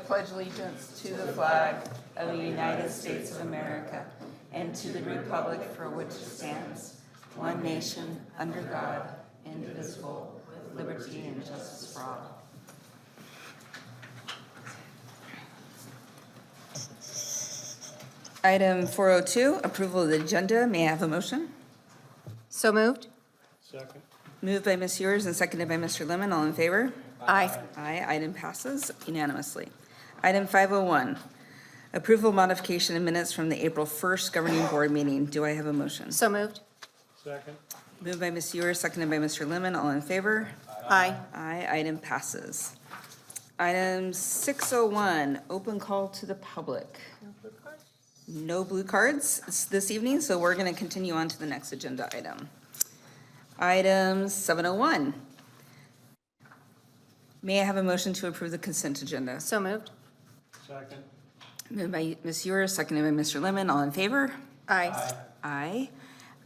pledge allegiance to the flag of the United States of America and to the republic for which it stands, one nation, under God, indivisible, with liberty and justice for all. Item 402, approval of the agenda. May I have a motion? So moved. Second. Moved by Ms. Ewers and seconded by Mr. Lemon. All in favor? Aye. Aye. Item passes unanimously. Item 501, approval modification of minutes from the April 1st governing board meeting. Do I have a motion? So moved. Second. Moved by Ms. Ewers, seconded by Mr. Lemon. All in favor? Aye. Aye. Item passes. Item 601, open call to the public. No blue cards this evening, so we're going to continue on to the next agenda item. Item 701. May I have a motion to approve the consent agenda? So moved. Second. Moved by Ms. Ewers, seconded by Mr. Lemon. All in favor? Aye. Aye.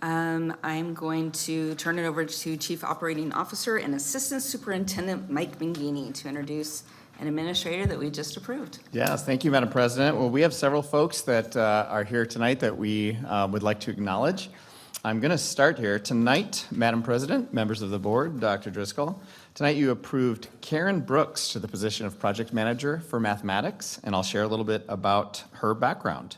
I'm going to turn it over to Chief Operating Officer and Assistant Superintendent Mike Mangini to introduce an administrator that we just approved. Yes, thank you, Madam President. Well, we have several folks that are here tonight that we would like to acknowledge. I'm going to start here. Tonight, Madam President, members of the board, Dr. Driscoll, tonight you approved Karen Brooks to the position of Project Manager for Mathematics, and I'll share a little bit about her background.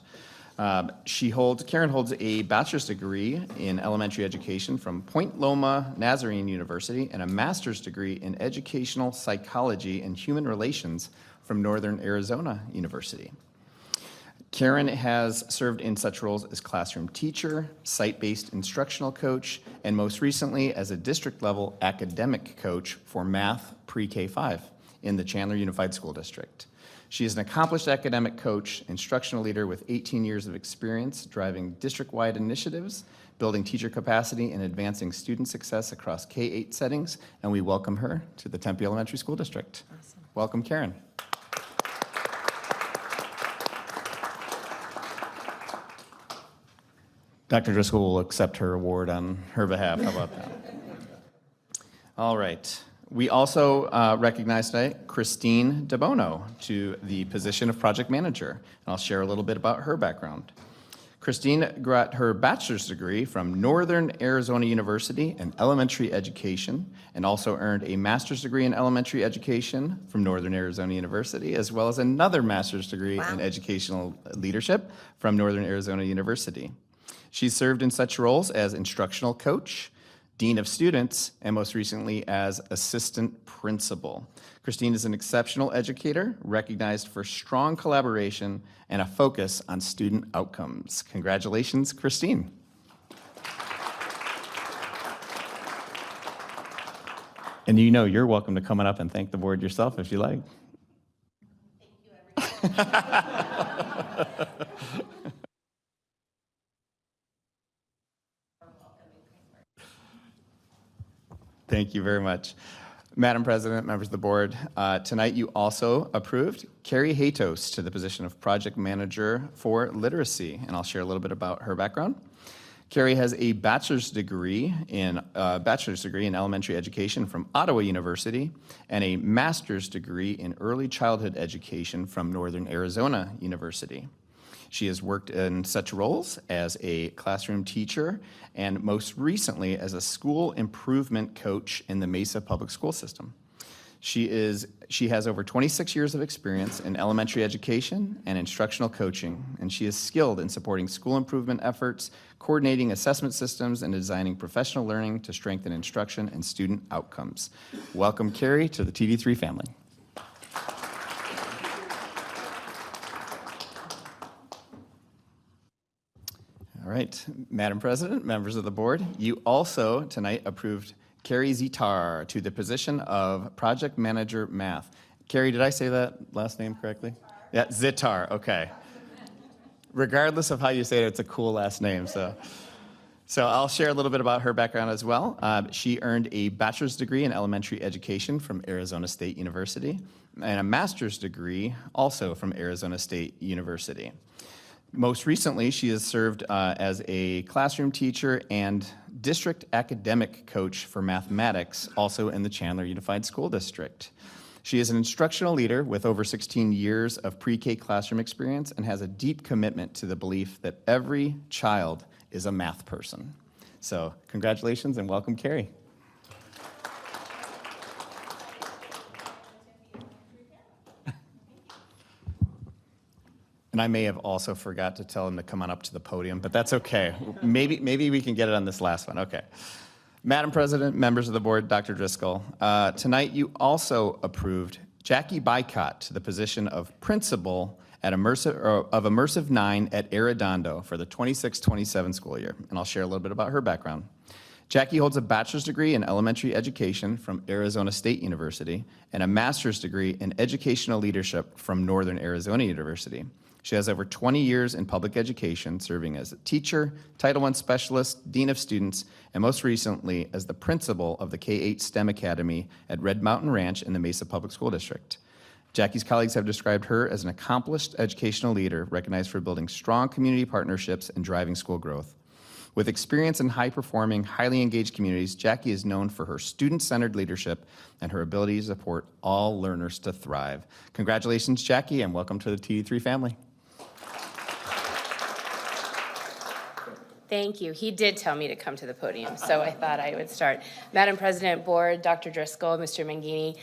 Karen holds a bachelor's degree in elementary education from Point Loma Nazarene University and a master's degree in educational psychology and human relations from Northern Arizona University. Karen has served in such roles as classroom teacher, site-based instructional coach, and most recently as a district-level academic coach for math pre-K-5 in the Chandler Unified School District. She is an accomplished academic coach, instructional leader with 18 years of experience driving district-wide initiatives, building teacher capacity, and advancing student success across K-8 settings, and we welcome her to the Tempe Elementary School District. Awesome. Welcome, Karen. Dr. Driscoll will accept her award on her behalf. How about that? All right. We also recognize today Christine DeBono to the position of project manager, and I'll share a little bit about her background. Christine got her bachelor's degree from Northern Arizona University in elementary education and also earned a master's degree in elementary education from Northern Arizona University, as well as another master's degree in educational leadership from Northern Arizona University. She served in such roles as instructional coach, dean of students, and most recently as assistant principal. Christine is an exceptional educator, recognized for strong collaboration and a focus on student outcomes. Congratulations, Christine. And you know you're welcome to come on up and thank the board yourself if you like. Thank you, everybody. Thank you very much. Madam President, members of the board, tonight you also approved Carrie Hatos to the position of Project Manager for Literacy, and I'll share a little bit about her background. Carrie has a bachelor's degree in elementary education from Ottawa University and a master's degree in early childhood education from Northern Arizona University. She has worked in such roles as a classroom teacher and most recently as a school improvement coach in the Mesa Public School System. She has over 26 years of experience in elementary education and instructional coaching, and she is skilled in supporting school improvement efforts, coordinating assessment systems, and designing professional learning to strengthen instruction and student outcomes. Welcome, Carrie, to the TV3 family. All right, Madam President, members of the board, you also tonight approved Carrie Zitar to the position of Project Manager Math. Carrie, did I say that last name correctly? Yeah, Zitar, okay. Regardless of how you say it, it's a cool last name. So I'll share a little bit about her background as well. She earned a bachelor's degree in elementary education from Arizona State University and a master's degree also from Arizona State University. Most recently, she has served as a classroom teacher and district academic coach for mathematics, also in the Chandler Unified School District. She is an instructional leader with over 16 years of pre-K classroom experience and has a deep commitment to the belief that every child is a math person. So congratulations and welcome, Carrie. And I may have also forgot to tell him to come on up to the podium, but that's okay. Maybe we can get it on this last one. Okay. Madam President, members of the board, Dr. Driscoll, tonight you also approved Jackie Bycott to the position of principal at Immersive 9 at Arredondo for the 26-27 school year. And I'll share a little bit about her background. Jackie holds a bachelor's degree in elementary education from Arizona State University and a master's degree in educational leadership from Northern Arizona University. She has over 20 years in public education, serving as a teacher, Title I specialist, dean of students, and most recently as the principal of the K-8 STEM Academy at Red Mountain Ranch in the Mesa Public School District. Jackie's colleagues have described her as an accomplished educational leader, recognized for building strong community partnerships and driving school growth. With experience in high-performing, highly engaged communities, Jackie is known for her student-centered leadership and her ability to support all learners to thrive. Congratulations, Jackie, and welcome to the TD3 family. Thank you. He did tell me to come to the podium, so I thought I would start. Madam President, Board, Dr. Driscoll, Mr. Mangini,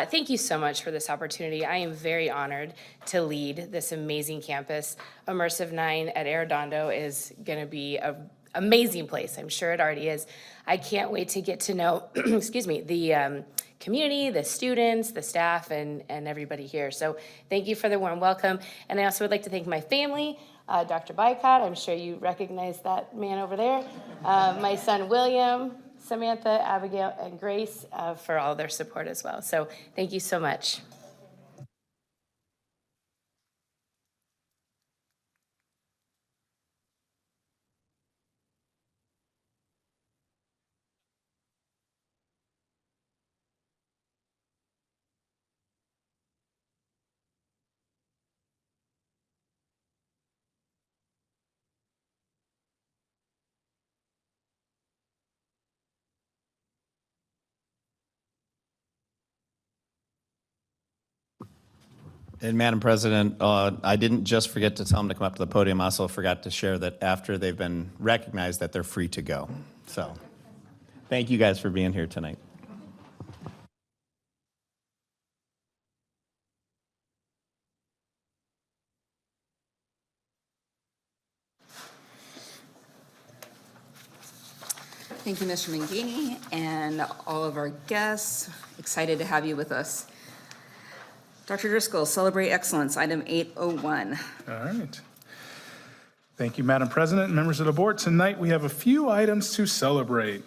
thank you so much for this opportunity. I am very honored to lead this amazing campus. Immersive 9 at Arredondo is going to be an amazing place. I'm sure it already is. I can't wait to get to know, excuse me, the community, the students, the staff, and everybody here. So thank you for the warm welcome. And I also would like to thank my family, Dr. Bycott, I'm sure you recognize that man over there. My son, William, Samantha, Abigail, and Grace for all their support as well. So thank you so much. And Madam President, I didn't just forget to tell them to come up to the podium. I also forgot to share that after they've been recognized that they're free to go. So thank you guys for being here tonight. Thank you, Mr. Mangini, and all of our guests. Excited to have you with us. Dr. Driscoll, Celebrate Excellence, item 801. All right. Thank you, Madam President and members of the board. Tonight we have a few items to celebrate.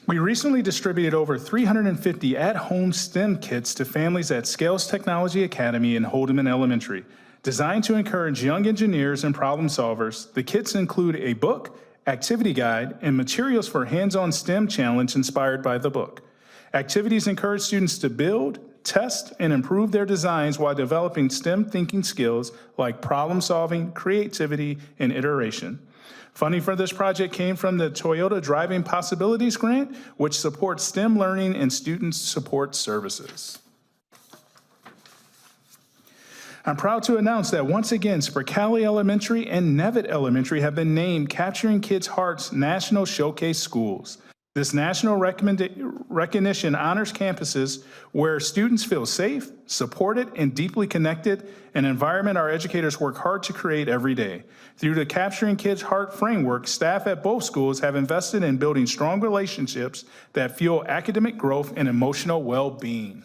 We recently distributed over 350 at-home STEM kits to families at Scales Technology Academy in Holdeman Elementary. Designed to encourage young engineers and problem solvers, the kits include a book, activity guide, and materials for hands-on STEM challenge inspired by the book. Activities encourage students to build, test, and improve their designs while developing STEM thinking skills like problem solving, creativity, and iteration. Funding for this project came from the Toyota Driving Possibilities Grant, which supports STEM learning and student support services. I'm proud to announce that once again, Spercali Elementary and Nevitt Elementary have been named Capturing Kids' Hearts National Showcase Schools. This national recognition honors campuses where students feel safe, supported, and deeply connected, an environment our educators work hard to create every day. Through the Capturing Kids' Heart framework, staff at both schools have invested in building strong relationships that fuel academic growth and emotional well-being.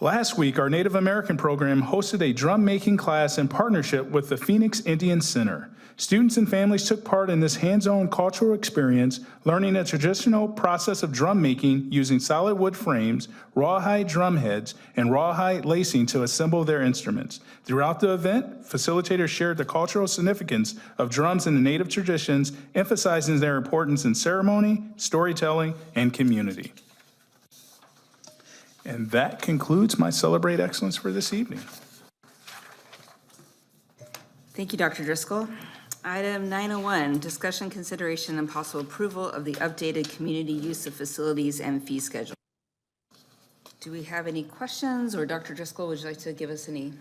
Last week, our Native American program hosted a drum making class in partnership with the Phoenix Indian Center. Students and families took part in this hands-on cultural experience, learning a traditional process of drum making using solid wood frames, rawhide drum heads, and rawhide lacing to assemble their instruments. Throughout the event, facilitators shared the cultural significance of drums in the Native traditions, emphasizing their importance in ceremony, storytelling, and community. And that concludes my Celebrate Excellence for this evening. Thank you, Dr. Driscoll. Item 901, discussion, consideration, and possible approval of the updated community use of facilities and fee schedule. Do we have any questions, or Dr. Driscoll, would you like to give us any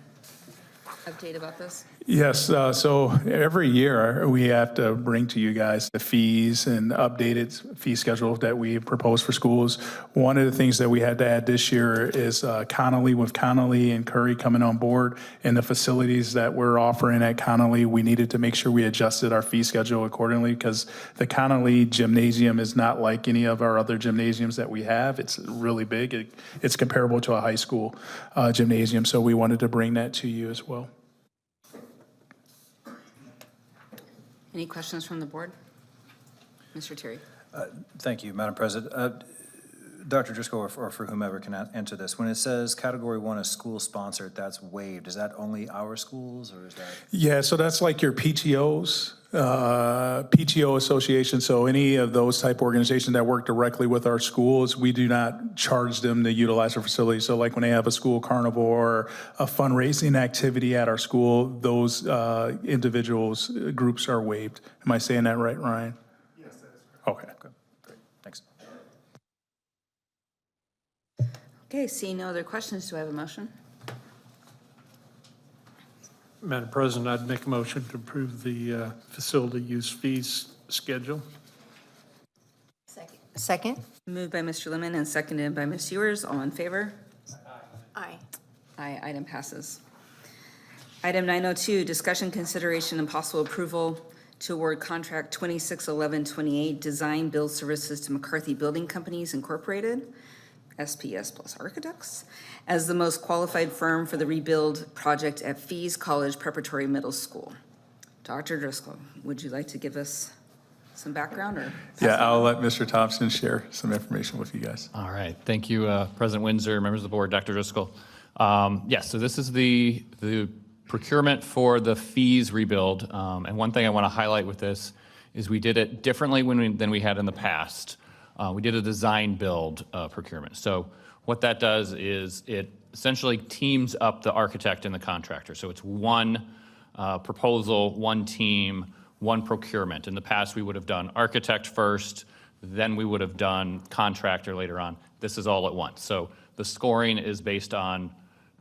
update about this? Yes, so every year we have to bring to you guys the fees and updated fee schedule that we propose for schools. One of the things that we had to add this year is Connolly, with Connolly and Curry coming on board, and the facilities that we're offering at Connolly, we needed to make sure we adjusted our fee schedule accordingly, because the Connolly gymnasium is not like any of our other gymnasiums that we have. It's really big. It's comparable to a high school gymnasium, so we wanted to bring that to you as well. Any questions from the board? Mr. Terry? Thank you, Madam President. Dr. Driscoll, or for whomever can answer this, when it says Category 1 is school-sponsored, that's waived. Is that only our schools, or is that? Yeah, so that's like your PTOs, PTO association. So any of those type organizations that work directly with our schools, we do not charge them to utilize our facilities. So like when they have a school carnival or a fundraising activity at our school, those individuals, groups are waived. Am I saying that right, Ryan? Yes, that is correct. Okay. Great, thanks. Okay, seeing no other questions, do I have a motion? Madam President, I'd make a motion to approve the facility use fees schedule. Second? Moved by Mr. Lemon and seconded by Ms. Ewers. All in favor? Aye. Aye, item passes. Item 902, discussion, consideration, and possible approval to award contract 261128, design build services to McCarthy Building Companies Incorporated, SPS Plus Architects, as the most qualified firm for the rebuild project at Fees College Preparatory Middle School. Dr. Driscoll, would you like to give us some background, or? Yeah, I'll let Mr. Thompson share some information with you guys. All right, thank you, President Windsor, members of the board, Dr. Driscoll. Yes, so this is the procurement for the fees rebuild. And one thing I want to highlight with this is we did it differently than we had in the past. We did a design build procurement. So what that does is it essentially teams up the architect and the contractor. So it's one proposal, one team, one procurement. In the past, we would have done architect first, then we would have done contractor later on. This is all at once. So the scoring is based on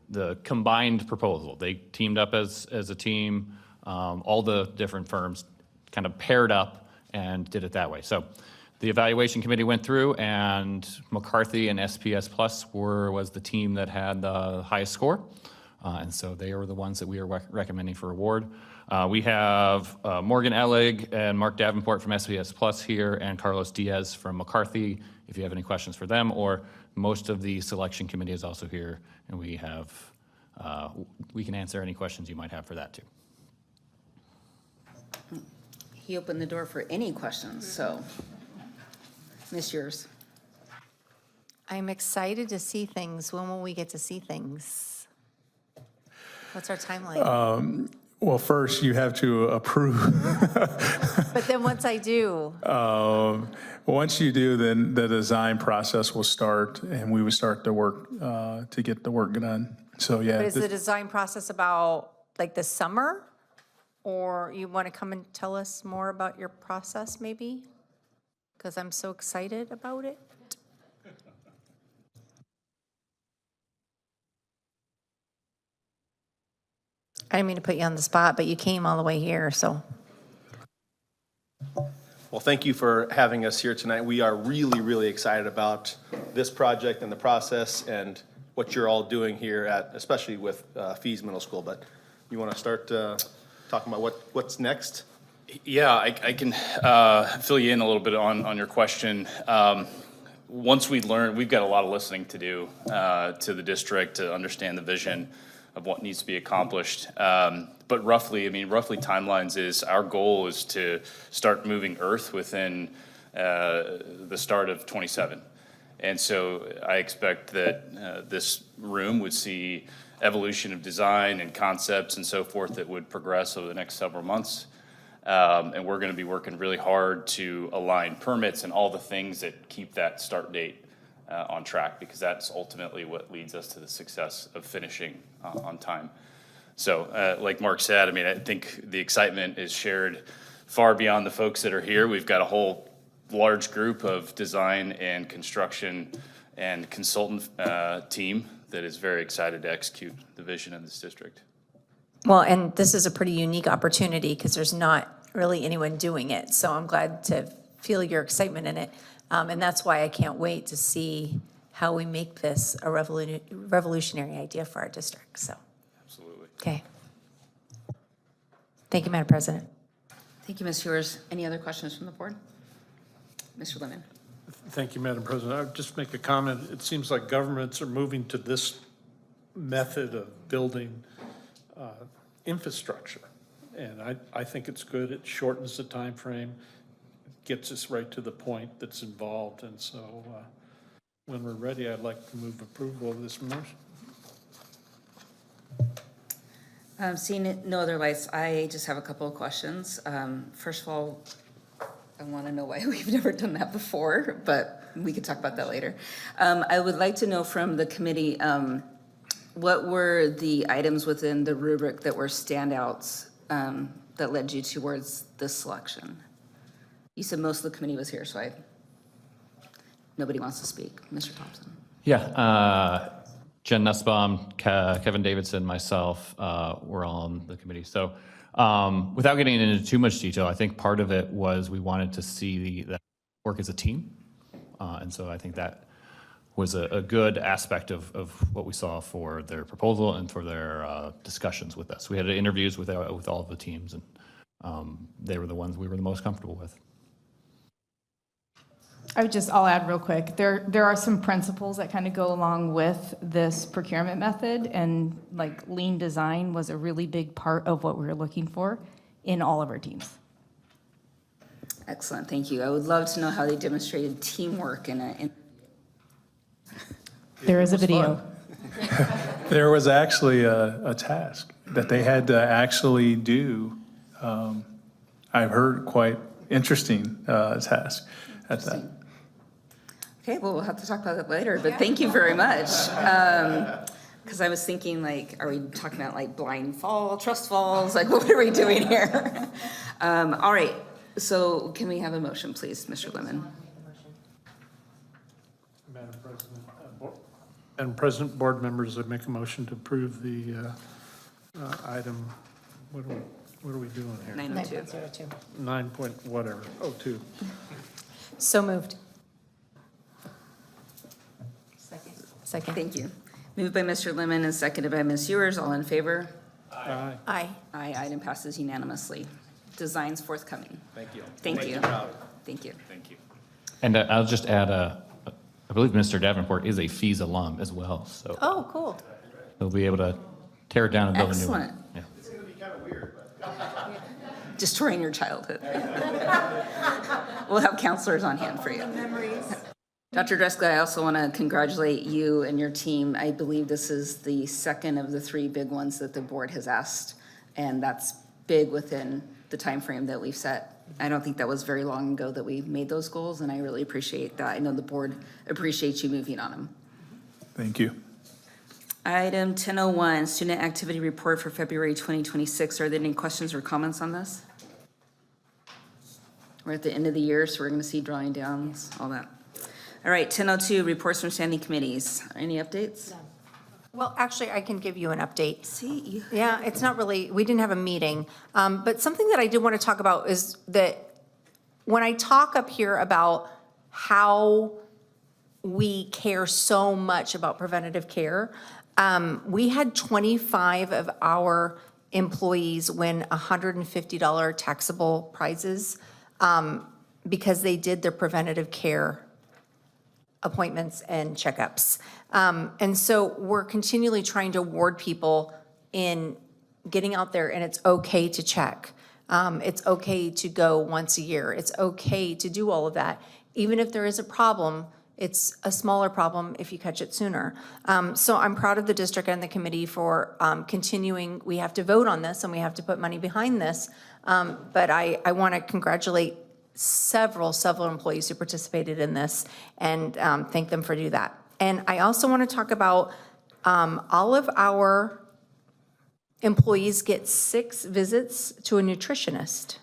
the combined proposal. They teamed up as a team, all the different firms kind of paired up and did it that way. So the evaluation committee went through, and McCarthy and SPS Plus was the team that had the highest score. And so they are the ones that we are recommending for award. We have Morgan Ellig and Mark Davenport from SPS Plus here, and Carlos Diaz from McCarthy, if you have any questions for them, or most of the selection committee is also here, and we can answer any questions you might have for that too. He opened the door for any questions, so. Ms. Ewers. I'm excited to see things. When will we get to see things? What's our timeline? Well, first you have to approve. But then once I do, Once you do, then the design process will start, and we would start the work to get the work done. So yeah. but is the design process about like the summer? Or you want to come and tell us more about your process maybe? Because I'm so excited about it. I didn't mean to put you on the spot, but you came all the way here, so. Well, thank you for having us here tonight. We are really, really excited about this project and the process and what you're all doing here at, especially with Fees Middle School. But you want to start talking about what's next? Yeah, I can fill you in a little bit on your question. Once we learn, we've got a lot of listening to do to the district to understand the vision of what needs to be accomplished. But roughly timelines is, our goal is to start moving earth within the start of 27. And so I expect that this room would see evolution of design and concepts and so forth that would progress over the next several months. And we're going to be working really hard to align permits and all the things that keep that start date on track, because that's ultimately what leads us to the success of finishing on time. So like Mark said, I mean, I think the excitement is shared far beyond the folks that are here. We've got a whole large group of design and construction and consultant team that is very excited to execute the vision of this district. Well, and this is a pretty unique opportunity because there's not really anyone doing it. So I'm glad to feel your excitement in it. And that's why I can't wait to see how we make this a revolutionary idea for our district. So, Absolutely. okay. Thank you, Madam President. Thank you, Ms. Hewers. Any other questions from the board? Mr. Lemon? Thank you, Madam President. I would just make a comment. It seems like governments are moving to this method of building infrastructure. And I think it's good. It shortens the time frame, gets us right to the point that's involved. And so when we're ready, I'd like to move approval of this motion. Seeing no other lights, I just have a couple of questions. First of all, I want to know why we've never done that before, but we could talk about that later. I would like to know from the committee, what were the items within the rubric that were standouts that led you towards this selection? You said most of the committee was here, so nobody wants to speak. Mr. Thompson. Yeah, Jen Nussbaum, Kevin Davidson, myself, we're all on the committee. So without getting into too much detail, I think part of it was we wanted to see that work as a team. And so I think that was a good aspect of what we saw for their proposal and for their discussions with us. We had interviews with all of the teams, and they were the ones we were the most comfortable with. I'll add real quick, there are some principles that kind of go along with this procurement method, and like lean design was a really big part of what we were looking for in all of our teams. Excellent, thank you. I would love to know how they demonstrated teamwork in There is a video. There was actually a task that they had to actually do. I've heard quite interesting task at that. Okay, well, we'll have to talk about that later, but thank you very much. Because I was thinking, like, are we talking about like blind fall, trust falls? Like, what are we doing here? All right, so can we have a motion, please, Mr. Lemon? Madam President, board members, I make a motion to approve the item, what are we doing here? 902. 9 point whatever, 02. So moved. Second. Thank you. Moved by Mr. Lemon and seconded by Ms. Ewers. All in favor? Aye. Aye. Aye, item passes unanimously. Design's forthcoming. Thank you. Thank you. Thank you. Thank you. And I'll just add, I believe Mr. Davenport is a FEES alum as well, so Oh, cool. he'll be able to tear it down and build a new one. Excellent. Yeah. Destroying your childhood. We'll have counselors on hand for you. Dr. Driscoll, I also want to congratulate you and your team. I believe this is the second of the three big ones that the board has asked, and that's big within the time frame that we've set. I don't think that was very long ago that we made those goals, and I really appreciate that. I know the board appreciates you moving on them. Thank you. Item 1001, Student Activity Report for February 2026. Are there any questions or comments on this? We're at the end of the year, so we're going to see drawing downs, all that. All right, 1002, Reports from Standing Committees. Any updates? Well, actually, I can give you an update. See, you. Yeah, it's not really, we didn't have a meeting. But something that I did want to talk about is that when I talk up here about how we care so much about preventative care, we had 25 of our employees win $150 taxable prizes because they did their preventative care appointments and checkups. And so we're continually trying to award people in getting out there, and it's okay to check. It's okay to go once a year. It's okay to do all of that. Even if there is a problem, it's a smaller problem if you catch it sooner. So I'm proud of the district and the committee for continuing. We have to vote on this and we have to put money behind this. But I want to congratulate several employees who participated in this and thank them for doing that. And I also want to talk about all of our employees get 6 visits to a nutritionist.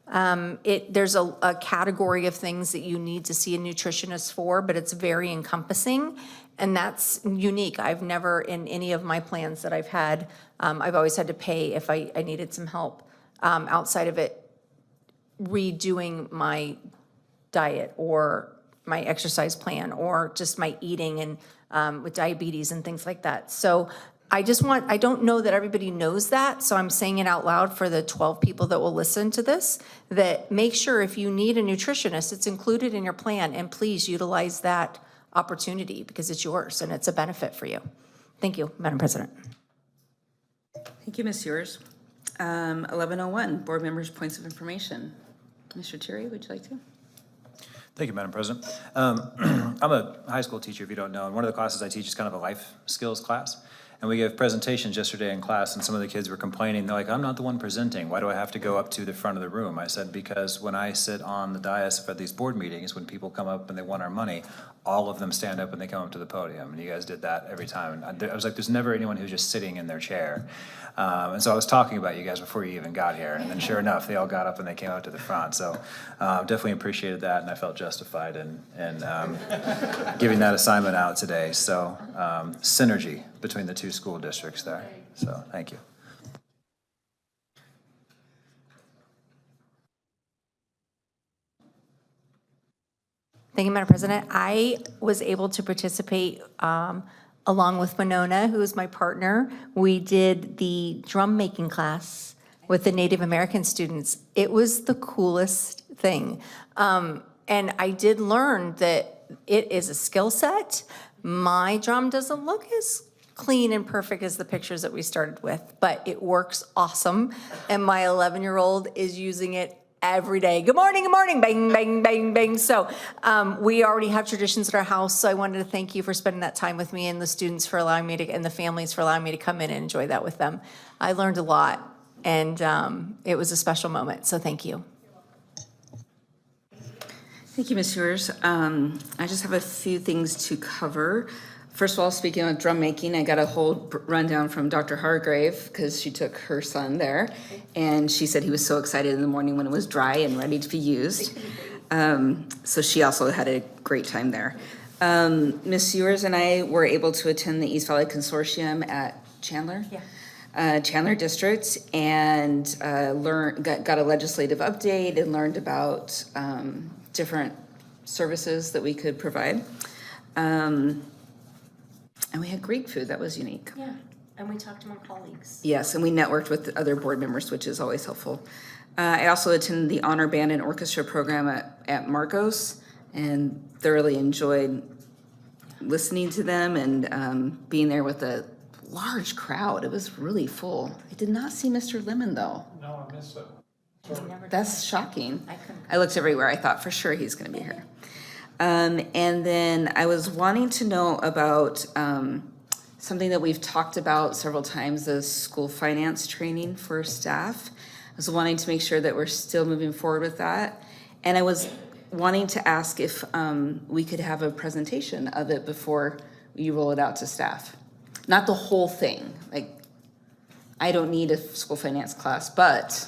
There's a category of things that you need to see a nutritionist for, but it's very encompassing, and that's unique. I've never, in any of my plans that I've had, I've always had to pay if I needed some help outside of it redoing my diet or my exercise plan or just my eating and with diabetes and things like that. So I don't know that everybody knows that, so I'm saying it out loud for the 12 people that will listen to this, that make sure if you need a nutritionist, it's included in your plan, and please utilize that opportunity because it's yours and it's a benefit for you. Thank you, Madam President. Thank you, Ms. Ewers. 1101, board members' points of information. Mr. Terry, would you like to? Thank you, Madam President. I'm a high school teacher, if you don't know, and one of the classes I teach is kind of a life skills class. And we gave presentations yesterday in class, and some of the kids were complaining. They're like, I'm not the one presenting. Why do I have to go up to the front of the room? I said, because when I sit on the dais for these board meetings, when people come up and they want our money, all of them stand up and they come up to the podium. And you guys did that every time. And I was like, there's never anyone who's just sitting in their chair. And so I was talking about you guys before you even got here. And then sure enough, they all got up and they came out to the front. So definitely appreciated that, and I felt justified in giving that assignment out today. So synergy between the two school districts there. So thank you. Thank you, Madam President. I was able to participate along with Winona, who is my partner. We did the drum making class with the Native American students. It was the coolest thing. And I did learn that it is a skill set. My drum doesn't look as clean and perfect as the pictures that we started with, but it works awesome. And my 11-year-old is using it every day. Good morning, bang, bang, bang, bang. So we already have traditions at our house, so I wanted to thank you for spending that time with me and the students for allowing me to, and the families for allowing me to come in and enjoy that with them. I learned a lot, and it was a special moment, so thank you. Thank you, Ms. Ewers. I just have a few things to cover. First of all, speaking of drum making, I got a whole rundown from Dr. Hargrave because she took her son there, and she said he was so excited in the morning when it was dry and ready to be used. So she also had a great time there. Ms. Ewers and I were able to attend the East Valley Consortium at Chandler. Chandler District, and got a legislative update and learned about different services that we could provide. And we had Greek food that was unique. Yeah, and we talked to my colleagues. Yes, and we networked with other board members, which is always helpful. I also attended the Honor Band and Orchestra program at Marcos and thoroughly enjoyed listening to them and being there with a large crowd. It was really full. I did not see Mr. Lemon, though. No, I missed it. That's shocking. I looked everywhere. I thought for sure he's going to be here. And then I was wanting to know about something that we've talked about several times, the school finance training for staff. I was wanting to make sure that we're still moving forward with that. And I was wanting to ask if we could have a presentation of it before you roll it out to staff. Not the whole thing. Like, I don't need a school finance class, but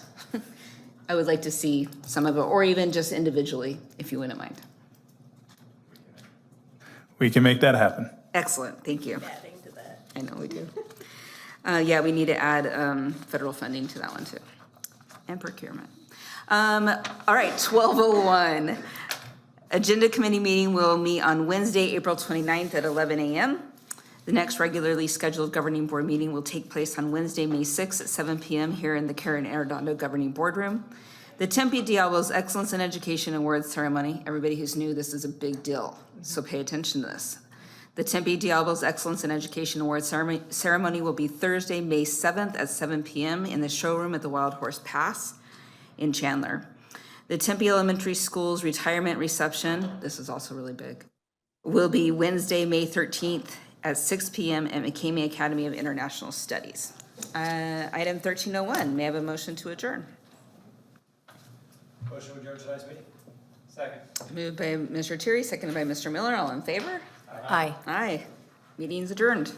I would like to see some of it, or even just individually, if you wouldn't mind. We can make that happen. Excellent, thank you. Adding to that. I know we do. Yeah, we need to add federal funding to that one too, and procurement. All right, 12:01. Agenda committee meeting will meet on Wednesday, April 29th at 11 a.m. The next regularly scheduled governing board meeting will take place on Wednesday, May 6th at 7 p.m. here in the Karen Arredondo Governing Boardroom. The Tempe Diablos Excellence in Education Awards Ceremony, everybody who's new, this is a big deal, so pay attention to this. The Tempe Diablos Excellence in Education Awards ceremony will be Thursday, May 7th at 7 p.m. in the showroom at the Wild Horse Pass in Chandler. The Tempe Elementary School's retirement reception, this is also really big, will be Wednesday, May 13th at 6 p.m. at McCamey Academy of International Studies. Item 1301, may I have a motion to adjourn? Motion to adjourn tonight's meeting. Second. Moved by Mr. Terry, seconded by Mr. Miller, all in favor? Aye. Aye. Meeting's adjourned.